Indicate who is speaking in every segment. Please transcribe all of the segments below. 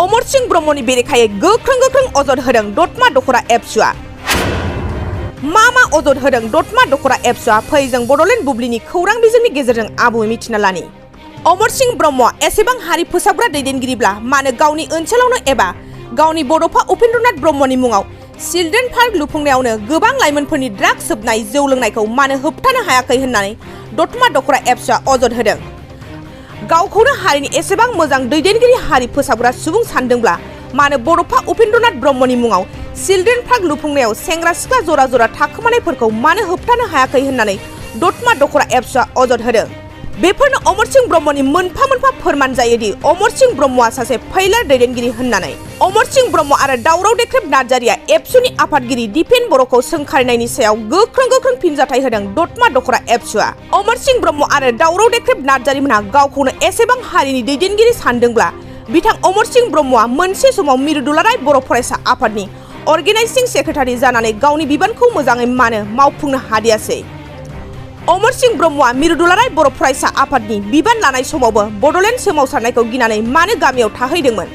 Speaker 1: अमरस ब्रह्मनि बेरेखायै गोख्रों अजद होदों दतमा दख'रा एबसुआ। मा अजद होदों दतमा दख'रा एबसुआ फै जों बड'लेण्ड बुब्लिनि खौरां बिजोंनि गेजेरजों आबुङै मिथिना लानि। अमरस ब्रह्मआ एसेबां हारि फोसाबग्रा दैदेनगिरिब्ला मानो गावनि ओनसोलावनो एबा गावनि बड'फा उपेन्द्रनाथ ब्रह्मनि मुङाव चिल्ड्रेन पार्क लुफुंनायावनो गोबां लाइमोनफोरनि ड्राग्स सोबनाय जौ लोंनायखौ मानो होबथानो हायाखै होननानै दतमा दख'रा एबसुआ अजद होदों। गावखौनो हारिनि एसेबां मोजां दैदेनगिरि हारि फोसाबग्रा सुबुं सानदोंब्ला मानो बड'फा उपेन्द्रनाथ ब्रह्मनि मुङाव चिल्ड्रेन पार्क लुफुंनायाव सेंग्रा सिख्ला जरा जरा थाखोमानायफोरखौ मानो होबथानो हायाखै होननानै दतमा दख'रा एबसुआ अजद होदों। बेफोरनो अमरस ब्रह्मनि मोनफा फोरमान जायोदि अमरस ब्रह्मआ सासे फैलार दैदेनगिरि होननानै। अमरस ब्रह्म आरो दावराव देख्रेब नार्जारिया एबसुनि आफादगिरि दिपेन बर'खौ सोंखारिनायनि सायाव गोख्रों फिनजाथाय होदों दतमा दख'रा एबसुआ। अमरस ब्रह्म आरो दावराव देख्रेब नार्जारिमोनहा गावखौनो एसेबां हारिनि दैदेनगिरि सानदोंब्ला बिथां अमरस ब्रह्मआ मोनसे समाव मिरु दुलाराय बर' फरायसा आफादनि अर्गेनाइजिं सेक्रेटारि जानानै गावनि बिबानखौ मोजाङै मानो मावफुंनो हादियासै। अमरस ब्रह्मआ मिरु दुलाराय बर' फरायसा आफादनि बिबान लानाय समावबो बड'लेण्ड सोमावसारनायखौ गिनानै मानो गामियाव थाहैदोंमोन।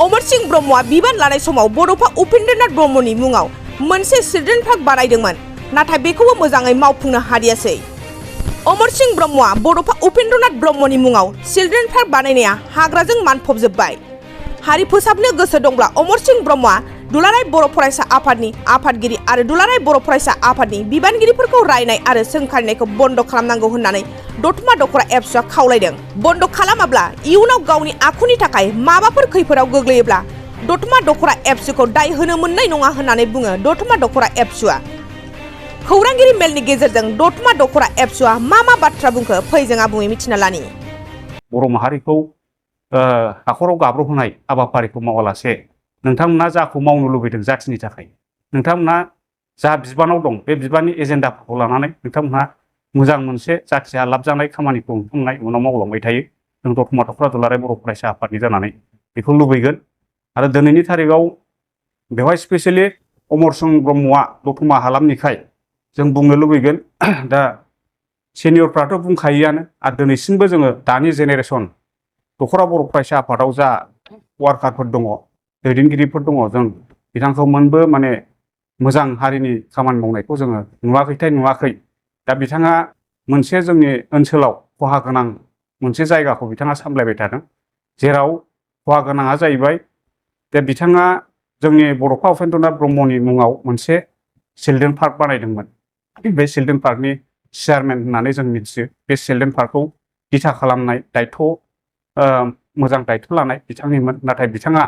Speaker 1: अमरस ब्रह्मआ बिबान लानाय समाव बड'फा उपेन्द्रनाथ ब्रह्मनि मुङाव मोनसे चिल्ड्रेन पार्क बानायदोंमोन, नाथाय बेखौबो मोजाङै मावफुंनो हादियासै। अमरस ब्रह्मआ बड'फा उपेन्द्रनाथ ब्रह्मनि मुङाव चिल्ड्रेन पार्क बानायनाया हाग्राजों मानफबजोब्बाय। हारि फोसाबनो गोसो दंब्ला अमरस ब्रह्मआ दुलाराय बर' फरायसा आफादनि आफादगिरि आरो दुलाराय बर' फरायसा आफादनि बिबानगिरिफोरखौ रायनाय आरो सोंखारिनायखौ बन्द' खालामनांगौ होननानै दतमा दख'रा एबसुआ खावलायदों। बन्द' खालामाब्ला इयुनाव गावनि आखुनि थाखाय माबाफोर खैफोदाव गोग्लैयोब्ला दतमा दख'रा एबसुखौ दाय होनो मोननाय नङा होननानै बुङो दतमा दख'रा एबसुआ। खौरांगिरि मेलनि गेजेरजों दतमा दख'रा एबसुआ मा बाथ्रा बुंखो फै जों आबुङै मिथिना लानि।
Speaker 2: बर' माहारिखौ हाखराव गाब्र'होनाय हाबाफारिखौ मावालासे नोंथांमोना जाखौ मावनो लुबैदों जाथिनि थाखाय, नोंथांमोना जा बिबानाव दं बे बिबाननि एजेन्डाफोरखौ लानानै नोंथांमोनहा मोजां मोनसे जाथिया लाब जानाय खामानिखौ नोंथांमोना उनाव मावलांबाय थायो। जों दतमा दख'रा दुलाराय बर' फरायसा आफादनि जानानै बेखौ लुबैगोन। आरो दिनैनि थारिखआव बेवहाय स्पेसियेलि अमरस ब्रह्मआ दतमा हालामनिखाय जों बुंनो लुबैगोन। दा सिनियरफ्राथ' बुंखायोआनो, आरो दिनैसिमबो जोङो दानि जेनेरेसन दख'रा बर' फरायसा आफादाव जा वार्कारफोर दङ, दैदेनगिरिफोर दङ, जों बिथांखौ मोनबो माने मोजां हारिनि खामानि मावनायखौ जोङो नुवाखै। दा बिथाङा मोनसे जोंनि ओनसोलाव खहा गोनां मोनसे जायगाखौ बिथाङा सामलायबाय थादों, जेराव खहा गोनाङा जाहैबाय दा बिथाङा जोंनि बड'फा उपेन्द्रनाथ ब्रह्मनि मुङाव मोनसे चिल्ड्रेन पार्क बानायदोंमोन। बे चिल्ड्रेन पार्कनि चेयारमेन होननानै जों मिथियो। बे चिल्ड्रेन पार्कखौ दिथा खालामनाय दायथ' मोजां दायथ' लानाय बिथांनिमोन, नाथाय बिथाङा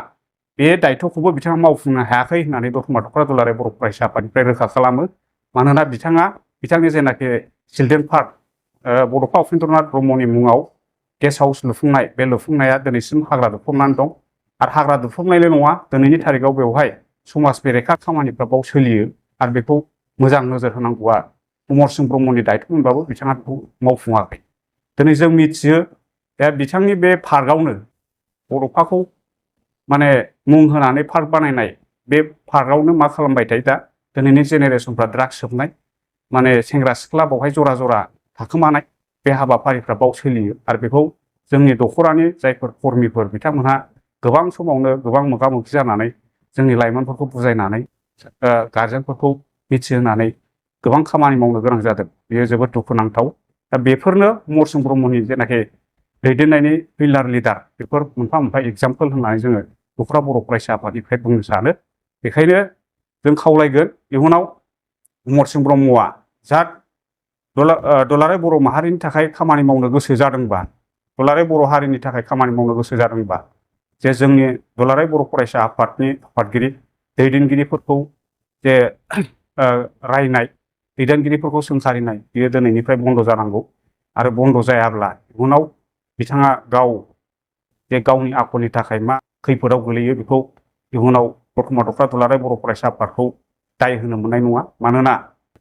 Speaker 2: बे दायथ'खौबो बिथाङा मावफुंनो हायाखै होननानै दतमा दख'रा दुलाराय बर' फरायसा आफादनिफ्राय रोखा खालामो। मानोना बिथांनि जेनाखि चिल्ड्रेन पार्क बड'फा उपेन्द्रनाथ ब्रह्मनि मुङाव गेस्ट हाउस लुफुंनाय, बे लुफुंनाया दिनैसिम हाग्रा दुफबनानै दं। आरो हाग्रा दुफबनायल' नङा, दिनैनि थारिखआव बेवहाय समाज बेरेखा खामानिफ्रा बाव सोलियो। आरो बेखौ मोजां नोजोर होनांगौआ अमरस ब्रह्मनि दायथ' मोनबाबो बिथाङा बेखौ मावफुङाखै। दिनै जों मिथियो दा बिथांनि बे पार्कआवनो बड'फाखौ माने मुं होनानै पार्क बानायनाय, बे पार्कआवनो मा खालामबाय थायो दा दिनैनि जेनेरेसनफ्रा ड्राग्स सोबनाय, माने सेंग्रा सिख्ला बावहाय जरा जरा थाखोमानाय, बे हाबाफारिफ्रा बाव सोलियो। आरो बेखौ जोंनि दख'रानि जायफोर कर्मिफोर बिथांमोनहा गोबां समावनो गोबां मोगा मोगि जानानै जोंनि लाइमोनफोरखौ बुजायनानै गारजेनफोरखौ मिथिहोनानै गोबां खामानि मावनो गोनां जादों। बेयो जोबोद दुखुनांथाव। दा बेफोरनो अमरस ब्रह्मनि जेनाखि दैदेननायनि पिलार लिडार, बेफोर मोनफा एग्जाम्पोल होननानै जोङो दख'रा बर' फरायसा आफादनिफ्राय बुंनो सानो। बेखायनो जों खावलायगोन इयुनाव अमरस ब्रह्मआ जा दुलाराय बर' माहारिनि थाखाय खामानि मावनो गोसो जादोंबा, दुलाराय बर' हारिनि थाखाय खामानि मावनो गोसो जादोंबा, जे जोंनि दुलाराय बर' फरायसा आफादनि आफादगिरि दैदेनगिरिफोरखौ जे रायनाय, दैदेनगिरिफोरखौ सोंखारिनाय, बियो दिनैनिफ्राय बन्द' जानांगौ। आरो बन्द' जायाब्ला इयुनाव बिथाङा जे गावनि आखलनि थाखाय मा खैफोदाव गोलैयो बेखौ इयुनाव दतमा दख'रा दुलाराय बर' फरायसा आफादखौ दाय होनो मोननाय नङा। मानोना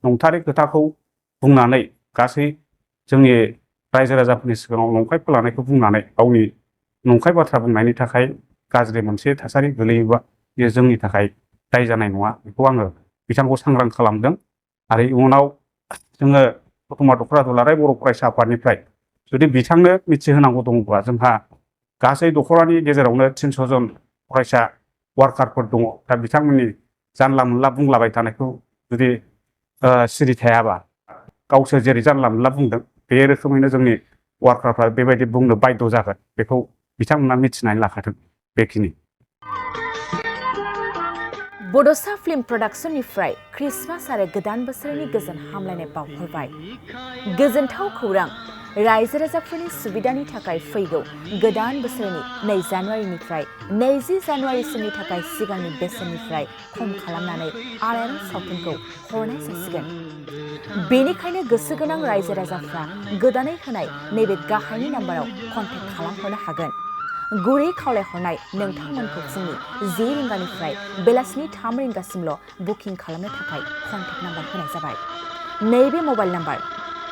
Speaker 2: नंथारै खोथाखौ बुंनानै गासै जोंनि रायजो राजाफोरनि सिगाङाव नंखाय फोलानायखौ बुंनानै गावनि नंखाय बाथ्रा बुंनायनि थाखाय गाज्रि मोनसे थासारि गोलैयोबा बेयो जोंनि थाखाय दाय जानाय नङा। बेखौ आङो बिथांखौ सांग्रां खालामदों। आरो इयुनाव जोङो दतमा दख'रा दुलाराय बर' फरायसा आफादनिफ्राय जुदि बिथांनो मिथिहोनांगौ दङब्ला जोंहा गासै दख'रानि गेजेरावनो 300 जन फरायसा वार्कारफोर दङ दा बिथांमोननि जानला मोनला बुंलाबाय थानायखौ जुदि सिरि थायाबा गावसोर जेरै जानला मोनला बुंदों बे रोखोमैनो जोंनि वार्कारफ्रा बेबायदि बुंनो बाध्य जागोन बेखौ बिथांमोना मिथिनानै लाखादों बेखिनि
Speaker 3: बड'सा फिल्म प्रडाक्शननिफ्राय क्रिसमास आरो गोदान बोसोरनि गोजोन हामलायनाय बावहरबाय गोजोनथाव खौरां रायजो राजाफोरनि सुबिदानि थाखाय फैगौ गोदान बोसोरनि 2 जानुवारिनिफ्राय 20 जानुवारिसिमनि थाखाय सिगांनि बेसेननिफ्राय खम खालामनानै आलायारन सावथुनखौ हरनाय जासिगोन बेनिखायनो गोसो गोनां रायजो राजाफ्रा गोदानै होनाय नैबे गाहायनि नाम्बाराव कन्टेक्ट खालामहरनो हागोन गुरै खावलायहरनाय नोंथांमोनखौ फुंनि 10 रिंगानिफ्राय बेलासिनि 3 रिंगासिमल' बुकिं खालामनो थाखाय कन्टेक्ट नाम्बार होनाय जाबाय नैबे मबाइल नाम्बार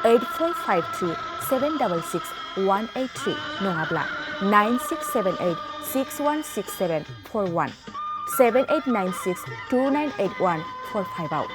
Speaker 3: 8453766183 नङाब्ला 9678616741 7896298145 आव